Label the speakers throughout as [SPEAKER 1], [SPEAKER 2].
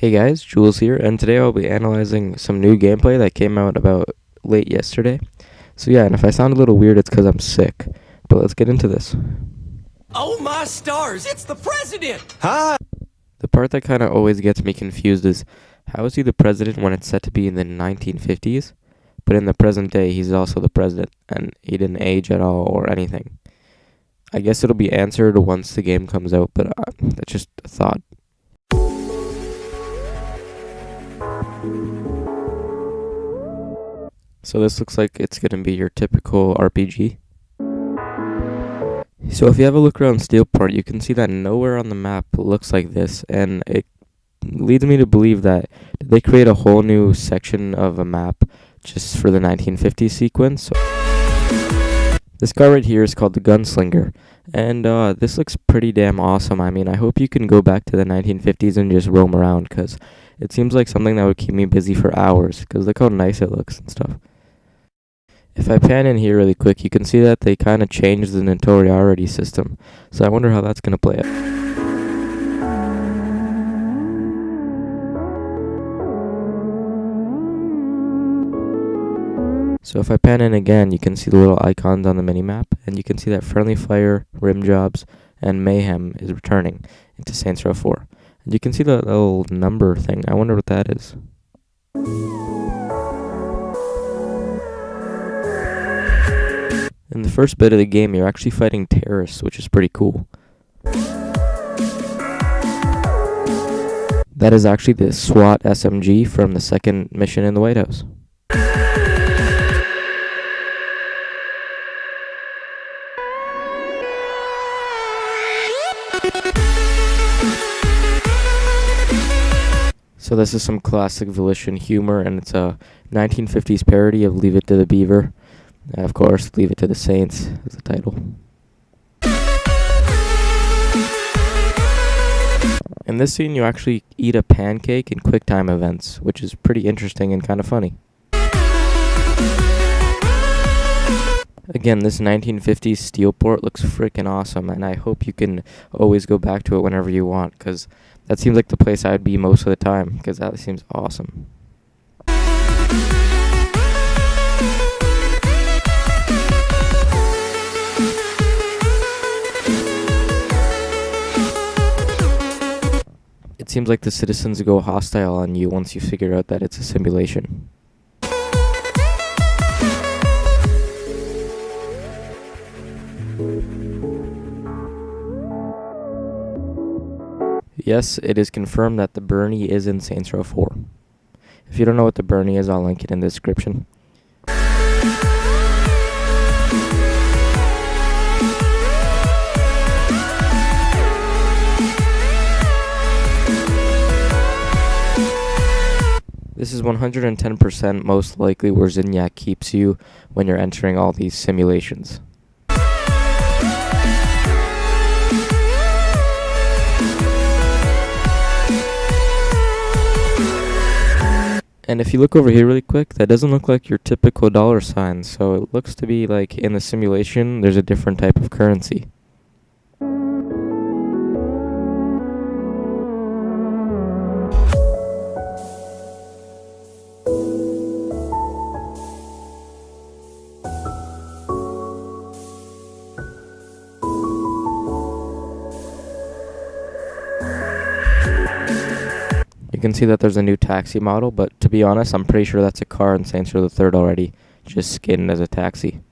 [SPEAKER 1] Hey guys, Jules here, and today I'll be analyzing some new gameplay that came out about late yesterday. So yeah, and if I sound a little weird, it's because I'm sick. But let's get into this.
[SPEAKER 2] Oh my stars, it's the president!
[SPEAKER 1] Hi! The part that kind of always gets me confused is, how is he the president when it's set to be in the 1950s? But in the present day, he's also the president, and he didn't age at all or anything. I guess it'll be answered once the game comes out, but that's just a thought. So this looks like it's going to be your typical RPG. So if you have a look around Steelport, you can see that nowhere on the map looks like this, and it leads me to believe that they create a whole new section of a map just for the 1950s sequence. This car right here is called the Gunslinger, and this looks pretty damn awesome. I mean, I hope you can go back to the 1950s and just roam around, because it seems like something that would keep me busy for hours, because look how nice it looks and stuff. If I pan in here really quick, you can see that they kind of changed the notoriety system, so I wonder how that's going to play out. So if I pan in again, you can see the little icons on the minimap, and you can see that Friendly Fire, Rim Jobs, and Mayhem is returning into Saints Row 4. And you can see the little number thing. I wonder what that is. In the first bit of the game, you're actually fighting terrorists, which is pretty cool. That is actually the SWAT SMG from the second mission in the White House. So this is some classic Volition humor, and it's a 1950s parody of Leave It to the Beaver. Of course, Leave It to the Saints is the title. In this scene, you actually eat a pancake in QuickTime events, which is pretty interesting and kind of funny. Again, this 1950s Steelport looks freaking awesome, and I hope you can always go back to it whenever you want, because that seems like the place I'd be most of the time, because that seems awesome. It seems like the citizens go hostile on you once you figure out that it's a simulation. Yes, it is confirmed that the Bernie is in Saints Row 4. If you don't know what the Bernie is, I'll link it in the description. This is 110% most likely where Zinyak keeps you when you're entering all these simulations. And if you look over here really quick, that doesn't look like your typical dollar sign, so it looks to be like in the simulation there's a different type of currency. You can see that there's a new taxi model, but to be honest, I'm pretty sure that's a car in Saints Row the 3rd already, just skinned as a taxi.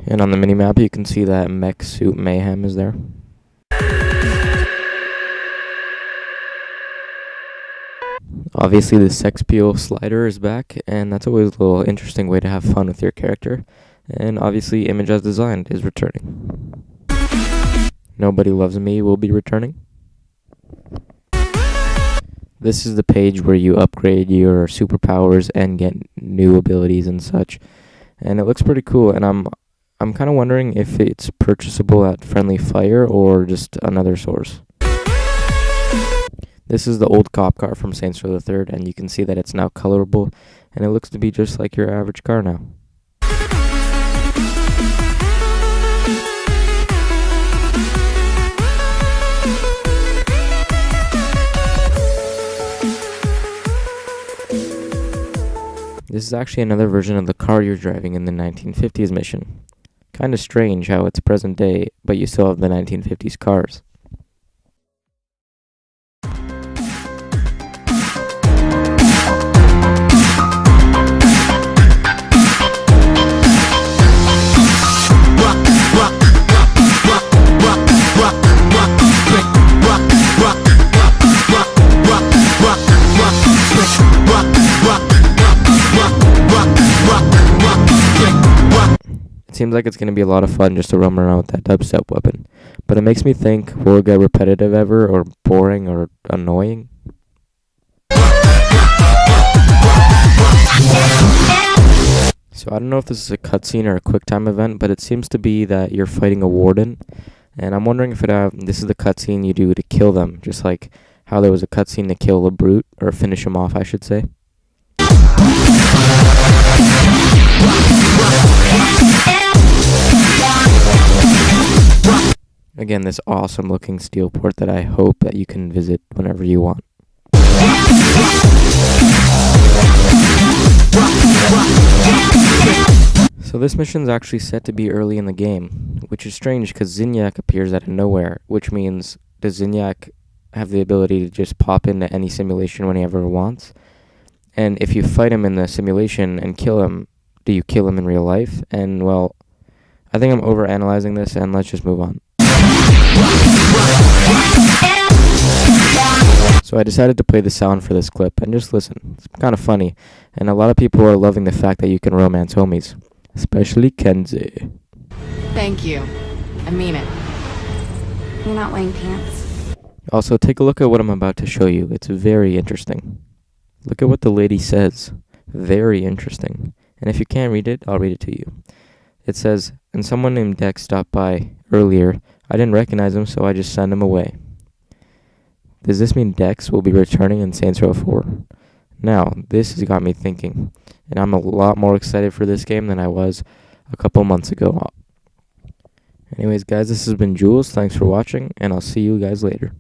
[SPEAKER 1] And on the minimap, you can see that mech suit Mayhem is there. Obviously, the sex appeal slider is back, and that's always a little interesting way to have fun with your character. And obviously, Image as Designed is returning. Nobody Loves Me will be returning. This is the page where you upgrade your superpowers and get new abilities and such. And it looks pretty cool, and I'm kind of wondering if it's purchasable at Friendly Fire or just another source. This is the old cop car from Saints Row the 3rd, and you can see that it's now colorable, and it looks to be just like your average car now. is actually another version of the car you're driving in the 1950s mission. Kinda strange how it's present day, but you still have the 1950s cars. It seems like it's going to be a lot of fun just to roam around with that dubstep weapon. But it makes me think, will it get repetitive ever, or boring, or annoying? So I don't know if this is a cutscene or a QuickTime event, but it seems to be that you're fighting a warden. And I'm wondering if this is the cutscene you do to kill them, just like how there was a cutscene to kill a brute, or finish him off, I should say. Again, this awesome looking steel port that I hope that you can visit whenever you want. So this mission's actually set to be early in the game, which is strange because Zinyak appears out of nowhere, which means does Zinyak have the ability to just pop into any simulation whenever he wants? And if you fight him in the simulation and kill him, do you kill him in real life? And well, I think I'm overanalyzing this, and let's just move on. So I decided to play the sound for this clip, and just listen. It's kind of funny, and a lot of people are loving the fact that you can romance homies, especially Kenzie.
[SPEAKER 3] Thank you. I mean it.
[SPEAKER 4] You're not wearing pants.
[SPEAKER 1] Also, take a look at what I'm about to show you. It's very interesting. Look at what the lady says. Very interesting. And if you can't read it, I'll read it to you. It says, and someone named Dex stopped by earlier. I didn't recognize him, so I just sent him away. Does this mean Dex will be returning in Saints Row 4? Now, this has got me thinking, and I'm a lot more excited for this game than I was a couple months ago. Anyways, guys, this has been Jules. Thanks for watching, and I'll see you guys later.